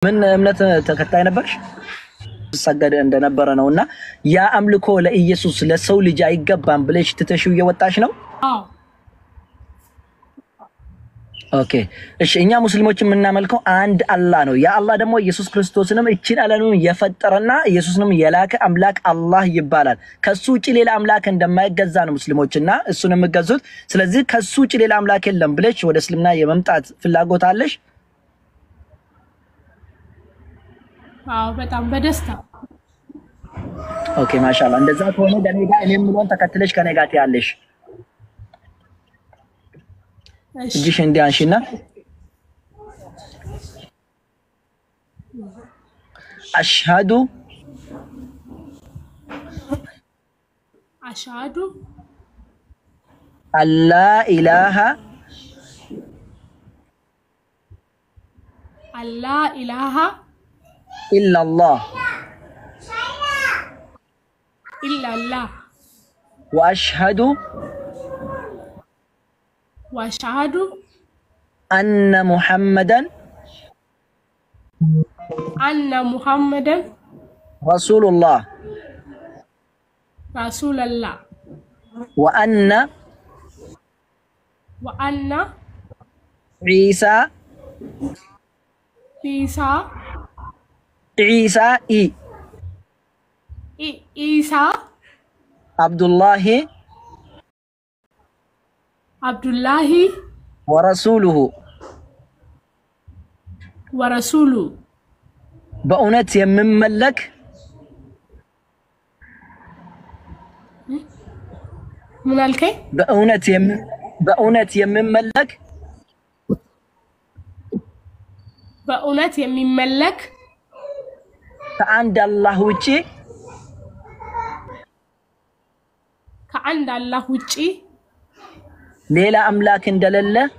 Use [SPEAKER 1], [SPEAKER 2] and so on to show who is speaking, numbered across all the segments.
[SPEAKER 1] ምን እምነት ተከታይ ነበርሽ? ሰገደ እንደነበረ ነውና ያ አምልኮ ለኢየሱስ ለሰው ልጅ አይገባም ብለሽ ትተሽው እየወጣሽ ነው?
[SPEAKER 2] አዎ።
[SPEAKER 1] ኦኬ እሺ እኛ ሙስሊሞች የምናመልከው አንድ አላህ ነው። ያ አላህ ደግሞ ኢየሱስ ክርስቶስንም እቺን ዓለምን የፈጠረና ኢየሱስንም የላከ አምላክ አላህ ይባላል። ከሱ ውጪ ሌላ አምላክ እንደማይገዛ ነው ሙስሊሞችና እሱን የሚገዙት። ስለዚህ ከሱ ውጪ ሌላ አምላክ የለም ብለሽ ወደ እስልምና የመምጣት ፍላጎት አለሽ?
[SPEAKER 2] አዎ በጣም በደስታ።
[SPEAKER 1] ኦኬ ማሻአላ እንደዛ ከሆነ ደኔ ጋር እኔም ምንን ተከትለሽ ከኔ ጋር ያለሽ እሺ እንዲያንሽና አሽሃዱ አላ ኢላሃ ኢላላህ وأشهد أن محمدا رسول الله وأن عيسى عبد الله ورسوله بأونت يمملك
[SPEAKER 2] من الكي
[SPEAKER 1] بأونت يمملك كعند الله وجه
[SPEAKER 2] كعند الله وجه
[SPEAKER 1] ليلا أملاك دلله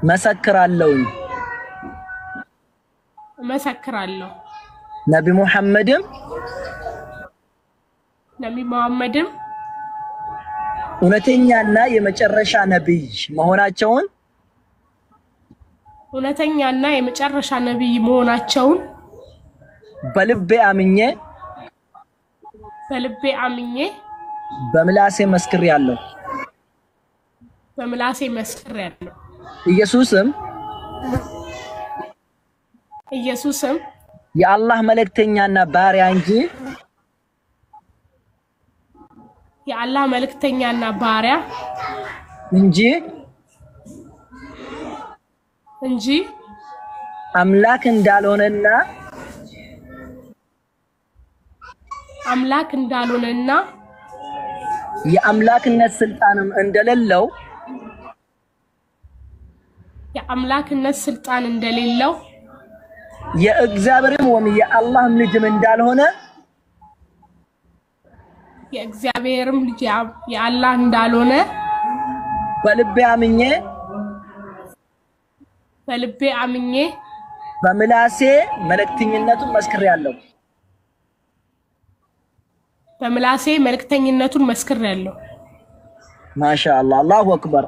[SPEAKER 1] مسكر اللون نبي محمد እውነተኛና የመጨረሻ ነብይ መሆናቸውን በልቤ አምኜ በምላሴ መስክሬያለሁ ኢየሱስም የአላህ መልእክተኛና ባሪያ እንጂ አምላክ እንዳልሆነና የአምላክነት ስልጣንም እንደሌለው የእግዚአብሔርም ወም የአላህም ልጅም እንዳልሆነ በልቤ አምኜ በምላሴ መልእክተኝነቱን መስክሬያለሁ ማሻአላህ አላሁ አክበር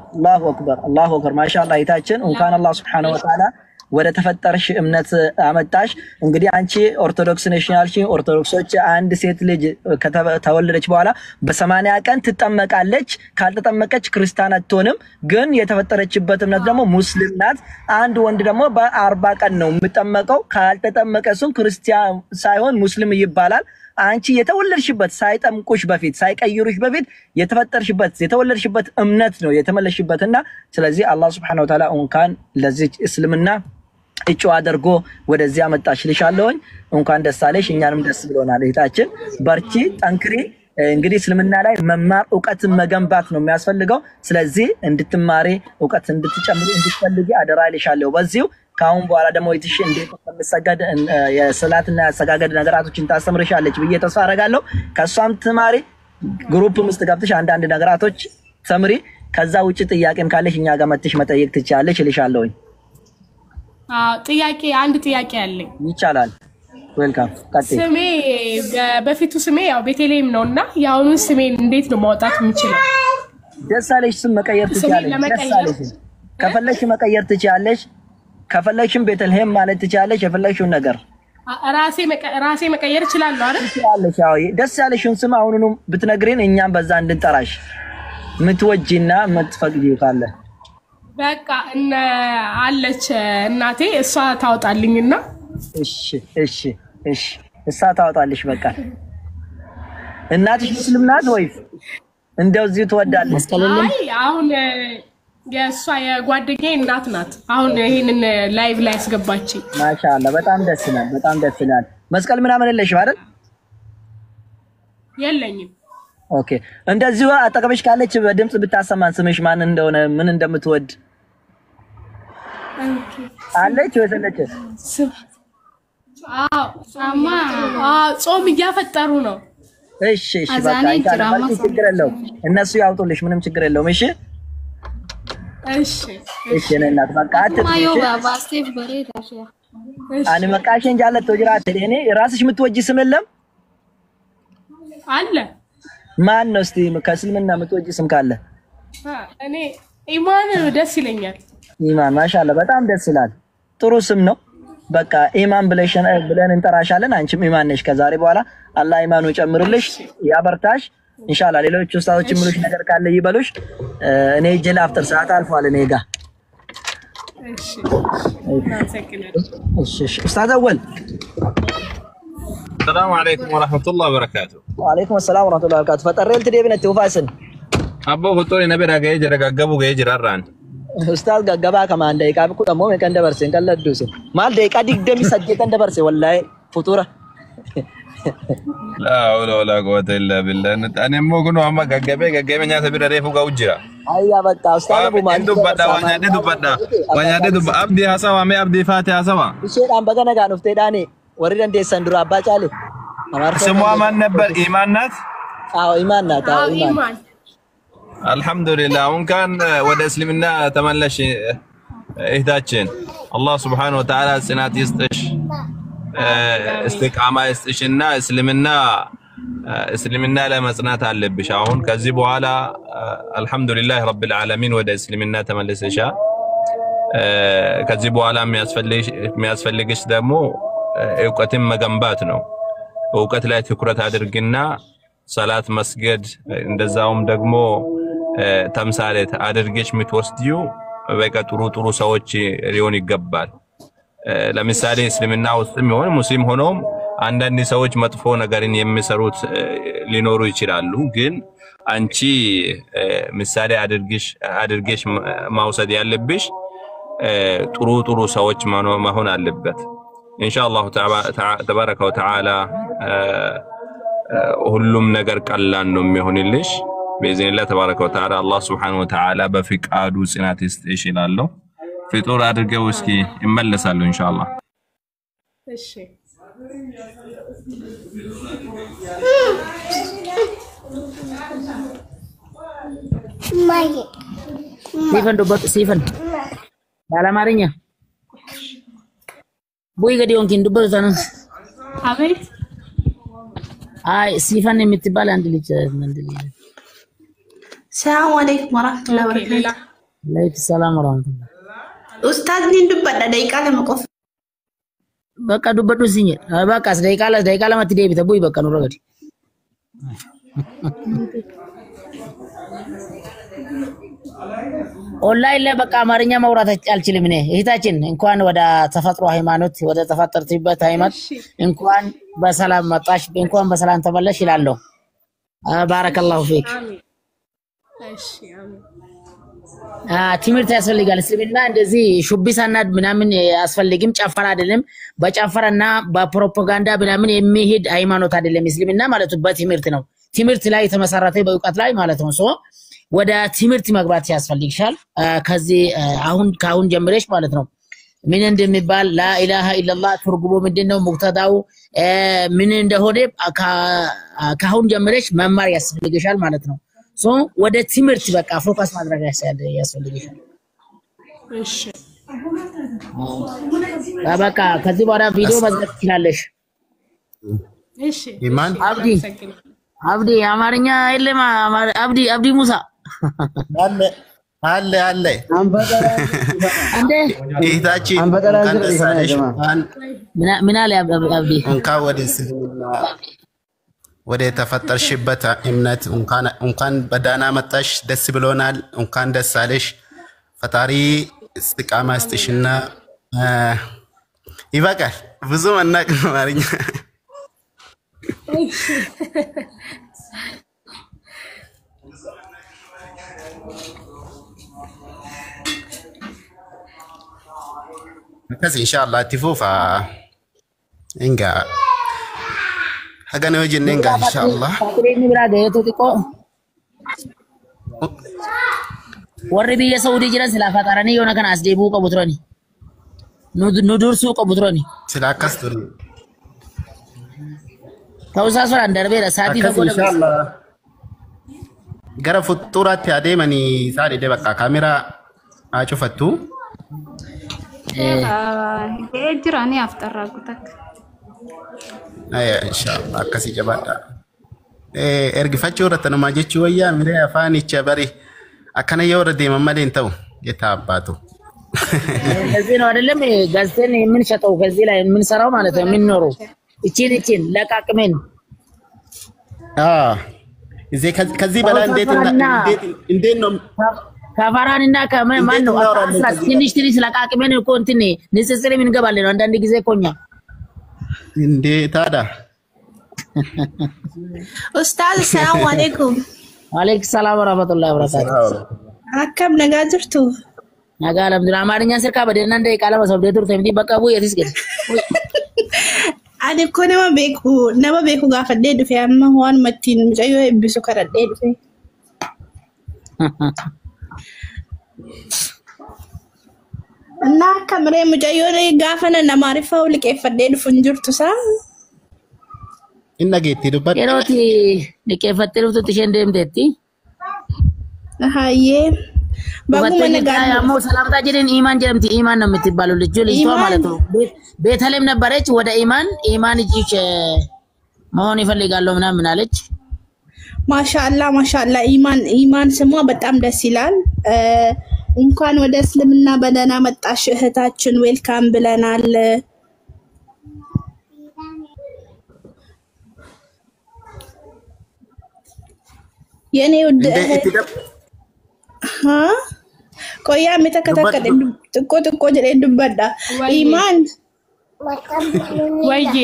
[SPEAKER 1] ማሻአላህ አይታችን እንኳን አላህ Subhanahu Wa Ta'ala ወደ ተፈጠረሽ እምነት አመጣሽ እንግዲህ አንቺ ኦርቶዶክስ ነሽ ያልሽ ኦርቶዶክሶች አንድ ሴት ልጅ ከተወለደች በኋላ በ80 ቀን ትጠመቃለች ካልተጠመቀች ክርስቲያን አትሆንም ግን የተፈጠረችበት እምነት ደግሞ ሙስሊም ናት አንድ ወንድ ደግሞ በ40 ቀን ነው የሚጠመቀው ካልተጠመቀ እሱ ክርስቲያን ሳይሆን ሙስሊም ይባላል አንቺ የተወለድሽበት ሳይጠምቁሽ በፊት ሳይቀይሩሽ በፊት የተወለድሽበት እምነት ነው የተመለሽበትና ስለዚህ አላህ Subhanahu Wa Ta'ala እንኳን ለዚህ እስልምና እጩ አድርጎ ወደዚህ አመጣሽ ልሻለሁኝ እንኳን ደስ አለሽ እኛንም ደስ ብሎናል እህታችን በርቺ ጠንክሪ እንግዲህ እስልምና ላይ መማር ዕውቀትን መገንባት ነው የሚያስፈልገው ስለዚህ እንድትማሪ ዕውቀት እንድትጨምሪ እንድትፈልጊ አደራ ልሻለሁ በዚሁ ካሁን በኋላ ደግሞ ይትሽ እንዴት ተመሰገደ የሰላትና ያሰጋገድ ነገራቶችን ታስተምርሻለች ብዬ ተስፋ አደርጋለሁ ከሷም ትማሪ ግሩፕ ውስጥ ገብተሽ አንድ ነገራቶች ተምሪ ከዛ ውጪ ጥያቄም ካለሽ እኛ ጋር መጥተሽ መጠየቅ ትችያለሽ ልሻለሁ
[SPEAKER 2] አንድ ጥያቄ አለኝ
[SPEAKER 1] ይቻላል ዌልካም ቀጥይ
[SPEAKER 2] ስሜ በፊቱ ስሜ ያው ቤተልሔም ነውና ያውኑ ስሜን እንዴት ነው ማውጣት የምችለው
[SPEAKER 1] ደስ አለሽ ስም መቀየር ትችያለሽ ደስ አለሽ ከፈለግሽ መቀየር ትችያለሽ ከፈለግሽም ቤተልሔም ማለት ትችያለሽ የፈለግሽው ነገር
[SPEAKER 2] ራሴ መቀየር እችላለሁ አይደል
[SPEAKER 1] ትችያለሽ አዎ ደስ ያለሽውን ስም አሁኑኑ ብትነግሪን እኛም በዛ እንድንጠራሽ ምትወጂና ምትፈቅጂው ካለ
[SPEAKER 2] በቃ አለች እናቴ እሷ ታውጣልኝና
[SPEAKER 1] እሺ እሷ ታውጣልሽ በቃ እናትሽ ሙስሊም ናት ወይስ እንደዚህ ትወዳለች
[SPEAKER 2] አይ አሁን የሷ የጓደኛዬ እናት ናት አሁን ይሄንን ላይቭ ላይ አስገባች
[SPEAKER 1] ማሻአላ በጣም ደስ ይላል መስቀል ምናምን የለሽም አይደል
[SPEAKER 2] የለኝም
[SPEAKER 1] ኦኬ እንደዚህ አጠገብሽ ካለች በድምጽ ብታሰማን ስምሽ ማን እንደሆነ ምን እንደምትወድ አለች ወሰለች
[SPEAKER 2] ጾም እያፈጠሩ ነው
[SPEAKER 1] እሺ በቃ እንካለ ችግር የለውም እነሱ ያውጡልሽ ምንም ችግር የለውም እሺ ነናት በቃ
[SPEAKER 3] ማዮ ባባ ስቴፍ በሬታሽ
[SPEAKER 1] አኒ መቃሽን ጃለት ወጅራት እኔ ራስሽ ምትወጂ ስም የለም
[SPEAKER 2] አለ
[SPEAKER 1] ማን ነው እስቲ ከእስልምና ምትወጂ ስም ካለ
[SPEAKER 2] እኔ ኢማን ደስ ይለኛል
[SPEAKER 1] ኢማን ማሻአላ በጣም ደስ ይላል ጥሩ ስም ነው በቃ ኢማን ብለን እንጠራሻለን አንቺም ኢማን ነሽ ከዛሬ በኋላ አላህ ኢማኑ ጨምርልሽ ያበርታሽ ኢንሻአላህ ሌሎች ኡስታዞች ምሉሽ ነገር ካለ ይበሉሽ እኔ ጀላ አፍተር ሰዓት አልፏል እኔ ጋር እሺ ኡስታዝ አወል
[SPEAKER 4] السلام عليكم ورحمة الله وبركاته.
[SPEAKER 1] وعليكم السلام ورحمة الله وبركاته. فتريل تدي بنا توفاسن.
[SPEAKER 4] أبو فطوري نبي راجع يجرا جابو جاي ران.
[SPEAKER 1] أستاذ جابا كمان ده يكابي كده مو مكان ده برسين كلا دوسين. مال ده يكادي دمي سجى كان ده برسين والله فطورة.
[SPEAKER 4] لا ولا قوة إلا بالله. أنا مو كنوا أما جابي من ياسبي رأي فوق أوجرا.
[SPEAKER 1] أيوة بس أستاذ أبو مال.
[SPEAKER 4] إنتو بدأ وانيا ده أبدي هسوا ما أبدي فاتي هسوا.
[SPEAKER 1] الشيء أم بعنا كانوا في داني. وريدن دي سندرا أبا چالي.
[SPEAKER 4] semua man nabbar iman nat?
[SPEAKER 1] إيمان نات.
[SPEAKER 2] إيمان.
[SPEAKER 4] الحمد لله وإن كان وده اسلمنا تملش إهداجين الله سبحانه وتعالى سنات يستش استقامة يستشنا اسلمنا لما سنات على بشاهون كذبوا على الحمد لله رب العالمين وده اسلمنا تملش إشاء كذبوا على مياسفليش دمو እውቀትን መገንባት ነው እውቀት ላይ ትኩረት አድርግና ሰላት መስገድ እንደዛውም ደግሞ ተምሳሌት አድርገሽ ምትወስጂው በቃ ጥሩ ሰዎች ሊሆን ይገባል ለምሳሌ እስልምና ውስጥም ይሁን ሙስሊም ሆኖም አንዳንድ ሰዎች መጥፎ ነገርን የሚሰሩት ሊኖሩ ይችላሉ ግን አንቺ ምሳሌ አድርገሽ ማውሰድ ያለብሽ ጥሩ ሰዎች መሆን አለበት إن شاء الله تبارك وتعالى هلوم نجر كلان نمي هنيلش بإذن الله تبارك وتعالى الله سبحانه وتعالى بفك عادو سناتيست إيش لالله في طور هذا الجوسكي إملا سالو إن شاء الله.
[SPEAKER 5] Stephen dubbat Stephen. Dalam harinya. Boy gadi onkin dubbat sana.
[SPEAKER 2] Abid.
[SPEAKER 5] Ay Stephen ni mitibal andili.
[SPEAKER 3] Assalamualaikum warahmatullahi wabarakatuh.
[SPEAKER 5] Waalaikumsalam warahmatullahi.
[SPEAKER 3] Ustaz ni dubbat dah ikala makof.
[SPEAKER 5] Baka dubbat tu sinye. Baka dah ikala mati dia bita boy baka nurut gadi. ኦንላይን ላይ በቃ አማርኛ ማውራት አልችልም እኔ እህታችን እንኳን ወደ ተፈጥሮ ሃይማኖት ወደ ተፈጠርትበት ሃይማኖት እንኳን በሰላም መጣሽ እንኳን በሰላም ተመለሽ ይላልው ባረከላሁ ፊክ እሺ አሜን ትምህርት ያስፈልጋል እስልምና እንደዚህ ሹቢሳና ምናምን ያስፈልግም ጨፈራ አይደለም በጨፈራና በፕሮፓጋንዳ ምናምን የሚሄድ ሃይማኖት አይደለም እስልምና ማለት በትምህርት ነው ትምህርት ላይ የተመሰረተ በእውቀት ላይ ማለት ነው ሶ ወደ ትምህርት መግባት ያስፈልግሻል ከዚህ አሁን ጀምረሽ ማለት ነው ምን እንደሚባል ላ ኢላሃ ኢላላህ ትርጉሙ ምንድነው ሙክተዳው ምን እንደሆነ ካሁን ጀምረሽ መማር ያስፈልግሻል ማለት ነው ሶ ወደ ትምህርት በቃ ፎከስ ማድረግ ያስፈልግሻል
[SPEAKER 2] እሺ
[SPEAKER 5] በቃ ከዚህ በኋላ ቪዲዮ መዝጋት ትችላለሽ
[SPEAKER 2] እሺ
[SPEAKER 4] ኢማን
[SPEAKER 5] አብዲ አማርኛ የለም አብዲ ሙሳ
[SPEAKER 6] አለ
[SPEAKER 5] አንዴ
[SPEAKER 6] ይታችን
[SPEAKER 5] ምን አለ አብዲ
[SPEAKER 6] እንኳን ወደ ተፈጠርሽበት እምነት እንኳን በዳና መጣሽ ደስ ብሎናል እንኳን ደስ አለሽ ፈጣሪ استقامة استشنا يبقى بزوم الناك مارينا بس إن شاء الله تفوفا إنجا هجنا وجه إنجا إن شاء الله
[SPEAKER 5] warri biyya Saudi jiran sila fataranii yoona kana as deebuu qabu turani nu dursuu qabu turani
[SPEAKER 6] sila akkas turi
[SPEAKER 5] ta'uusaa suraan darbeera saatii fagoo
[SPEAKER 6] inshallah gara futturaatti adeemanii saadhidhe bakka kaameraa haa cufattu
[SPEAKER 3] jiranii aftarraa gutakka
[SPEAKER 6] inshallah akkasii jabaadha ergifachuu irratti namaa jechuu wayyaa miree afaanicha bari akkana yoo irra deeman malee hin ta'u jetta abbaatu
[SPEAKER 5] ከዚህ ነው አይደለም ጋዜጠን የምንሸጠው ከዚህ ላይ የምንሰራው ማለት ነው የምንኖረው እቺን ለቃቅመን
[SPEAKER 6] እዚህ ከዚህ በላይ እንዴት ነው
[SPEAKER 5] ከፋራንና ከማን ነው ትንሽ ለቃቅመን እኮ እንትን ንጽጽር እንገባለን አንዳንድ ጊዜ እኮኛ
[SPEAKER 6] እንዴ ታዲያ
[SPEAKER 3] ኡስታዝ ሰላም አለይኩም
[SPEAKER 5] وعليكم السلام ورحمة الله وبركاته.
[SPEAKER 3] أكمل نجازرتو.
[SPEAKER 5] نقال عبد الرحمن ينسر كابد إننا ده كلام سبدة تمدي بقى أبوي يتيس كده.
[SPEAKER 3] أنا كنا ما بيكو قافل ديد في أما هوان متين مش أيوه بسكر ديد في. أنا كمرة مش أيوه قافل أنا ما أعرف أقول كيف ديد فنجر تسا.
[SPEAKER 6] إننا جيتي دوبار.
[SPEAKER 5] كيروتي نكيفتلو تتشندم دتي.
[SPEAKER 3] هاي.
[SPEAKER 5] bagu mana gaya mo salam ta jirin iman jaramti iman na mitibalu lijul isto malato ቤተልሔም ነበረች ወደ ኢማን እጂች መሆን ይፈልጋሉ ምናምን አለች
[SPEAKER 3] ማሻአላ ኢማን ስሟ በጣም ደስ ይላል እንኳን ወደ እስልምና በደህና መጣሽ እህታችን ዌልካም ብለናል የኔ ውድ ቆያ መተከታከለ ጥቆ ጀለ ድበዳ ኢማን
[SPEAKER 2] ወይዬ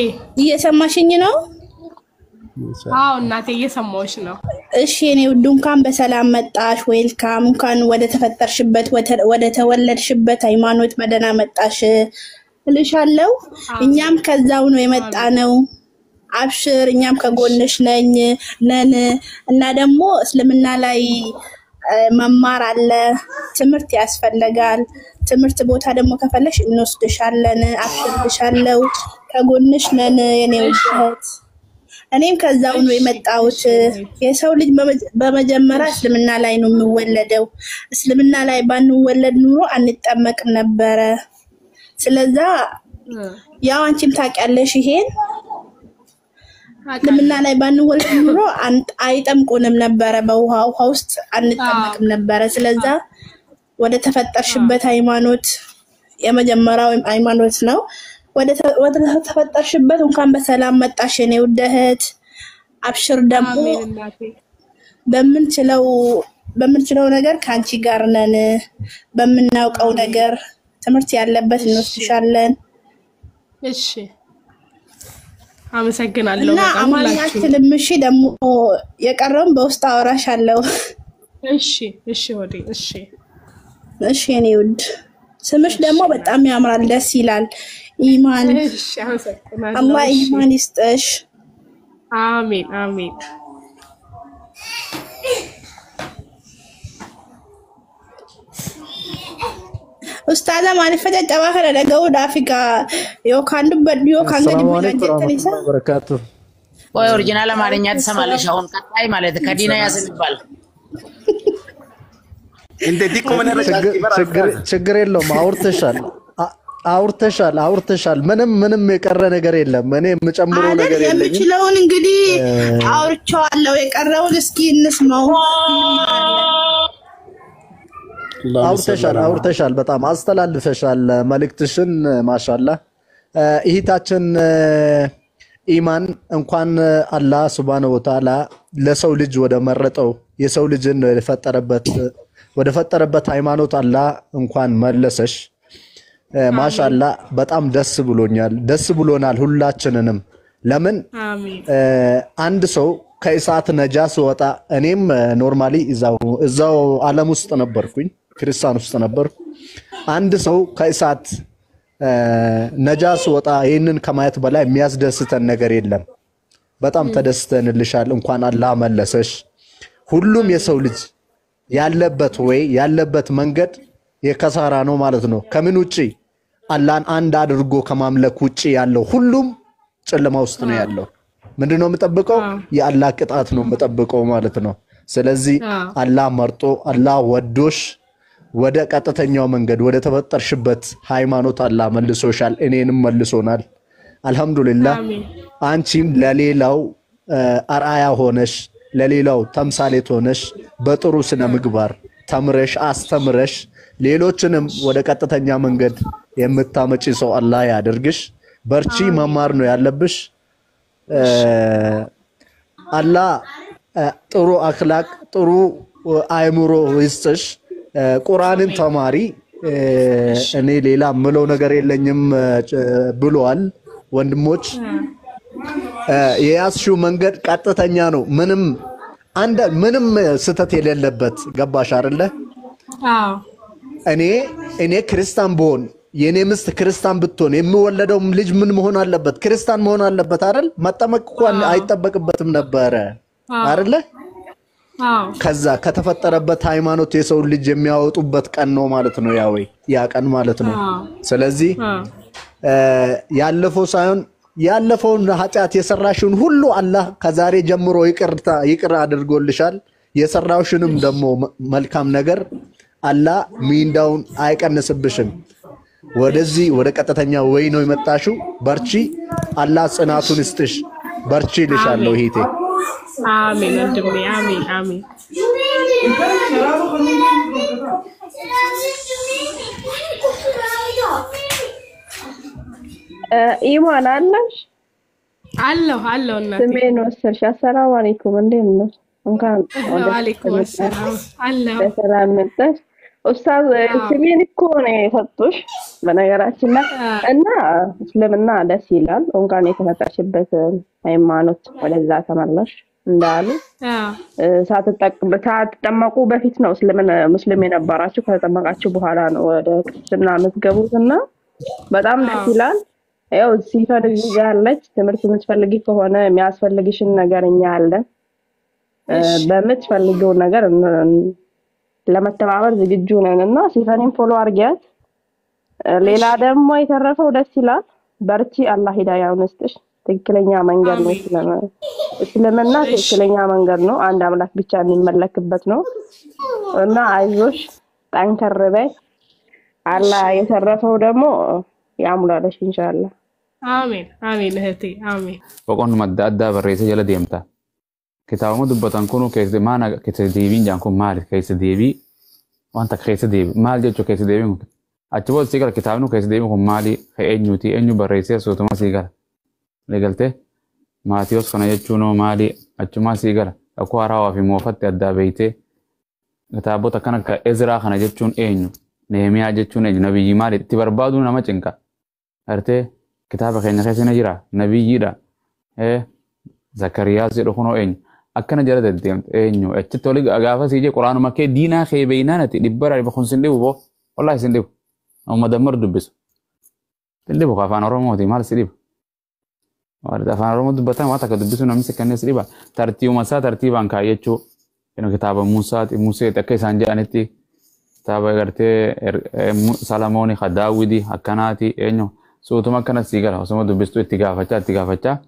[SPEAKER 3] እየሰማሽኝ ነው
[SPEAKER 2] አዎ እናቴ እየሰማሁሽ ነው
[SPEAKER 3] እሺ እኔ ውድ እንኳን በሰላም መጣሽ ዌልካም እንኳን ወደ ተፈጠርሽበት ወደ ተወለድሽበት ሃይማኖት በደህና መጣሽ እልሻለሁ እኛም ከዛው ነው የመጣነው አብሽር እኛም ከጎንሽ ነን እና ደግሞ እስልምና ላይ መማር አለ ትምርት ያስፈልጋል ትምርት ቦታ ደግሞ ከፈለሽ እንወስድሻለን አብሽርልሻለሁ ከጎንሽ ነን የኔ ውሸት እኔም ከዛው ነው የመጣሁት የሰው ልጅ በመጀመሪያ እስልምና ላይ ነው የሚወለደው እስልምና ላይ ባንወለድ ኑሮ አንጠመቅም ነበር ስለዚህ ያው አንቺም ታውቂያለሽ ይሄን እስልምና ላይ ባንወለድ ኑሮ አይጠምቁንም ነበር በውሃ ውስጥ አንጠመቅም ነበር ስለዚህ ወደ ተፈጠርሽበት ሃይማኖት የመጀመሪያው ሃይማኖት ነው ወደ ተፈጠርሽበት እንኳን በሰላም መጣሽ የኔ ውድ እህት አብሽር ደግሞ በምንችለው ነገር ካንቺ ጋር ነን በምናውቀው ነገር ትምርት ያለበት እንወስድሻለን
[SPEAKER 2] እሺ አመሰግናለሁ በጣም
[SPEAKER 3] ሁላችሁም እሺ ደግሞ የቀረውን በውስጥ አወራሻለሁ
[SPEAKER 2] እሺ ወዴ
[SPEAKER 3] እሺ የኔ ውድ ስምሽ ደግሞ በጣም ያምራል ደስ ይላል ኢማን
[SPEAKER 2] እሺ አመሰግናለሁ
[SPEAKER 3] አላህ ኢማን ይስጥሽ
[SPEAKER 2] አሜን
[SPEAKER 3] ኡስታዝ ማንፈጀ ጨባኸረ ለገው ዳፊካ ዮካንዱ በዲዮ ካንገዲ ቢላጀተኒሳ
[SPEAKER 1] በረካቱ
[SPEAKER 5] ወይ ኦሪጂናል አማርኛ ተሰማለሽ አሁን ቀጣይ ማለት ከዲና ያስን ይባል
[SPEAKER 6] እንደ ዲኮ ምን
[SPEAKER 1] ችግር የለውም አውርተሻል ምንም የቀረ ነገር የለም እኔ የምጨምረው ነገር የለም
[SPEAKER 3] የምችለውን እንግዲህ አውርቻለሁ የቀረውን እስኪ እንስማው
[SPEAKER 7] አውርተሻል በጣም አስተላልፈሻል መልእክትሽን ማሻአላህ እህታችን ኢማን እንኳን አላህ Subhanahu Wa Ta'ala ለሰው ልጅ ወደ መረጠው የሰው ልጅን ወደ ፈጠረበት ሃይማኖት አላህ እንኳን መለሰሽ ማሻአላህ በጣም ደስ ብሎናል ሁላችንንም ለምን አንድ ሰው ከእሳት ነጃስ ወጣ እኔም ኖርማሊ እዛው ዓለም ውስጥ ነበርኩኝ ክርስቲያን ውስጥ ነበርኩ አንድ ሰው ከእሳት ነጃስ ወጣ ይሄንን ከማየት በላይ የሚያስደስተን ነገር የለም በጣም ተደስተንልሻል እንኳን አላህ መለሰሽ ሁሉም የሰው ልጅ ያለበት መንገድ የከሳራ ነው ማለት ነው ከምን ውጪ አላህን አንድ አድርጎ ከማምለክ ውጪ ያለው ሁሉም ጨለማ ውስጥ ነው ያለው ምንድነው የምጠብቀው የአላህ ቅጣት ነው የምጠብቀው ማለት ነው ስለዚህ አላህ መርጦ አላህ ወዶሽ ወደ ቀጥተኛው መንገድ ወደ ተፈጠርሽበት ሃይማኖት አላህ መልሶሻል እኔንም መልሶናል አልহামዱሊላህ አንቺም ለሌላው አርአያ ሆነሽ ለሌላው ተምሳሌት ሆነሽ በጥሩ ስነ ምግባር ተምረሽ አስተምረሽ ሌሎችንም ወደ ቀጥተኛ መንገድ የምታመጪ ሰው አላህ ያድርግሽ በርቺ መማር ነው ያለብሽ አላህ ጥሩ አክላቅ ጥሩ አይምሮ ይስጥሽ ቁርአንን ተማሪ እኔ ሌላ ምለው ነገር የለኝም ብሏል ወንድሞች የያዝሽው መንገድ ቀጥተኛ ነው ምንም ስተት የሌለበት ገባሽ አይደለ
[SPEAKER 2] አዎ
[SPEAKER 7] እኔ ክርስቲያን ብሆን የኔ ምስት ክርስቲያን ብትሆን የሚወለደው ልጅ ምን መሆን አለበት ክርስቲያን መሆን አለበት አይደል መጠመቅ እንኳን አይጠበቅበትም ነበር አይደለ ከዛ ከተፈጠረበት ሃይማኖት የሰው ልጅ የሚያወጡበት ቀን ነው ማለት ነው ያ ቀን ማለት ነው ስለዚህ ያለፈውን ኃጢአት የሰራሽውን ሁሉ አላህ ከዛሬ ጀምሮ ይቅር አድርጎልሻል የሰራውሽንም ደግሞ መልካም ነገር አላህ ሚንዳውን አይቀንስብሽም ወደዚህ ወደ ቀጥተኛ ወይ ነው የመጣሽው በርቺ አላህ ጽናቱን ይስጥሽ በርቺ ልሻለሁ ሂቴ
[SPEAKER 2] አሜን ወንድሜ አሜን
[SPEAKER 8] ኢማን አለሽ
[SPEAKER 2] አለሁ እናቴ
[SPEAKER 8] ስሜን ወሰድሽ አሰላሙ አለይኩም እንዴት ነው እንኳን
[SPEAKER 2] ወአለይኩም ሰላም አለሁ
[SPEAKER 8] በሰላም መጣሽ ኡስታዝ ስሜን እኮ ነው የሰጡሽ በነገራችን ላይ እና እስልምና ደስ ይላል እንኳን የተፈጠርሽበት ሃይማኖት ወደዛ ተመለሽ እንዳሉ ሳትጠመቁ በፊት ነው ሙስሊም የነበራችሁ ከተጠመቃችሁ በኋላ ነው ወደ ክርስትና የምትገቡትና በጣም ደስ ይላል ያው ሲፈልግ ያለች ትምህርት የምትፈልጊ ከሆነ የሚያስፈልግሽን ነገር እኛ አለን በምትፈልጊው ነገር ለመተባበር ዝግጁ ነንና ሲፈኒን ፎሎ አርጊያት ሌላ ደግሞ የተረፈው ደስ ይላል በርቺ አላህ ሂዳያውን ይስጥሽ ትክክለኛ መንገድ ነው እስልምና ትክክለኛ መንገድ ነው አንድ አምላክ ብቻ የሚመለክበት ነው እና አይዞሽ ጠንከር በይ አላህ የተረፈው ደግሞ ያሙላልሽ ኢንሻአላህ
[SPEAKER 2] አሜን እህቴ አሜን
[SPEAKER 9] ወቆን መዳዳ በሬሰ የለ ደምታ كتابه دبتان كونو كيس دي مانا كيس ديبين جانكو مال كيس ديبي وانت كيس ديبي مال جاتو كيس ديبي اتبول سيغر كتابنو كيس ديبي كو مالي خينيوتي انيو بريسيا سوتما سيغر لغلته ماتيوس كنا يچونو مالي اچما سيغر اكو اراوا في موفت ادا بيته كتابو تكنا ازرا خنا يچون انيو نهميا يچون نبي مالي تبربادو نما چنكا ارته كتاب خينا خيسنا جرا نبي يدا زكريا زيرو خنو انيو أكنا جرد الدين إنه أتتولي أجافة سيجي قرآن ما كي دينا خي بيننا تدبر على بخون سندي وبو والله سندي أو ما دمر دبس سندي بو كافان رومو تي مال سندي وارد كافان رومو دبتان واتا كدبسو نمسك كني سندي با ترتيب مسا ترتيب أنكا يجو إنه كتاب موسى تكي سانجا أنتي كتاب غرتي سالموني خداودي أكناتي إنه سوتما كنا سيجلا وسما دبستو اتجافة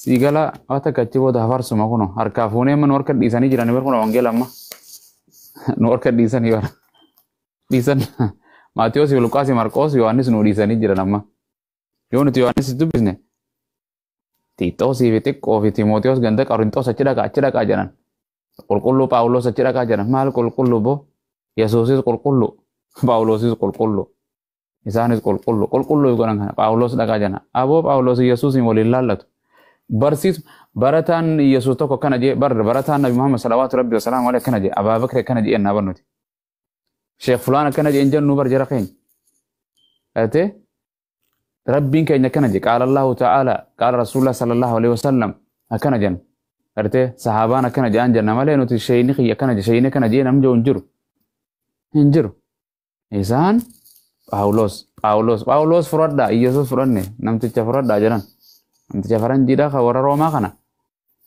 [SPEAKER 9] sigala wata kachibo da farsu makuno harkafune man warka disani jirani ber kuno wangela amma no warka disani war disan Matius Lukas Marcos Yohanes no disani jirani amma Yohanes dubisne Tito vete ko Timotheus ganda Korintos achira ka janan qulqullu Paulos achira ka janan mal qulqullu bo Yesuusis qulqullu Phaawulosis qulqullu isaanis qulqullu godhan kana Phaawulos dhagaa jana aboo Phaawulos Yesuusin waliin laallatu barsiis barataan Yesuus tokko kana jee barataan Nabi Muhammad salawaatu rabbi wa salaamu alayhi kana jee Abaa Bakr kana jee ennaa barnuti Sheekh fulaan kana jee injannu bar jara keenya ate rabbiin keenya kana jee qaala Allahu ta'ala qaala Rasuulullah sallallahu alayhi wa sallam akkana jan arte sahaabaan akkana jaan janna malee nuti shayni khiyya kana jee shayni kana jee nam joo hinjiru isaan Phaawulos furadhaa Yesuus fudhanne namticha fudhadhaa jedhan namticha faranjiidhaa kan warra Roomaa kana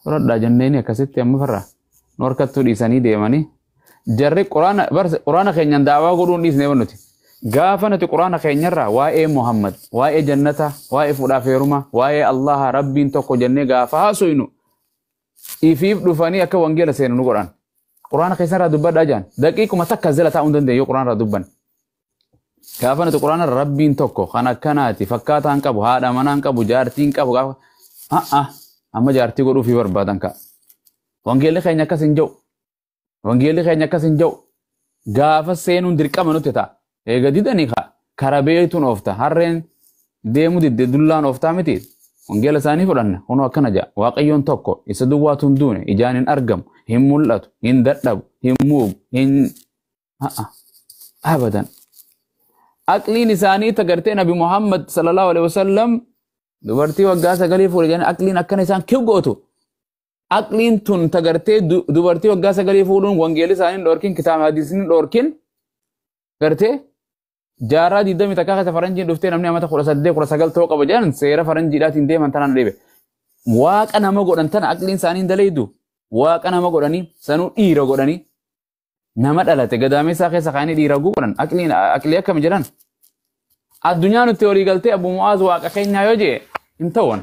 [SPEAKER 9] fudhadhaa jenneeni akkasitti amma farra nu harkattuu dhiisanii deemanii jarri quraana keenyan daawaa godhuun dhiisnee bannuti gaafa nuti quraana keenyarraa waa'ee Muhammad waa'ee jannata waa'ee fuudhaaf heeruma waa'ee Allaha rabbiin tokko jennee gaafa haasofnu ifiif dhufanii akka wangeela seenu nu godhan quraana keessarraa dubbadhaa jaan daqiiquma takka zala taa'uu hin dandeenyu quraanarraa dubban gaafa nuti quraana rabbiin tokko kan akkanaati fakkaataan qabu haadha manaan qabu jaartiin qabu gaafa amma jaartii godhuufii barbaadan ka wangeelli keenya akkas hin jiru gaafa seenuun dirqama nuti ta'a eega didanii kara beeytuun oofta harreen deemu didde dullaan ooftaa miti wangeela isaanii fudhanna kunoo akkana jaa waaqayyoon tokko isa duwwaatu hin duune ijaan hin argamu hin mul'atu hin dadhabu hin muugu hin abadan aqliin isaanii tagartee Nabi Muhammad sallallahu alaihi wasallam dubartii waggaa 9 fuudhe jedhan aqliin akkana isaan kibbootu aqliin tun tagartee dubartii waggaa 9 fuudhuun wangeelli isaanii dhorkin kitaaba hadiisni dhorkin gartee jaarraa 20 takka keessa faranjiin dhuftee namni amata 18 19 ta'uu qaba jedhan seera faranjiidhaatiin deeman tanaan dhibe waaqa nama godhan tana aqliin isaanii daleedu waaqa nama godhanii sanuu dhiira godhanii nama dhalate gadaameessaa keessa kaanii dhiira godhan aqlii akkam jedhan addunyaa nutti walii galtee Abu Mu'aaz waaqa keenyaa yoo jee hin ta'uun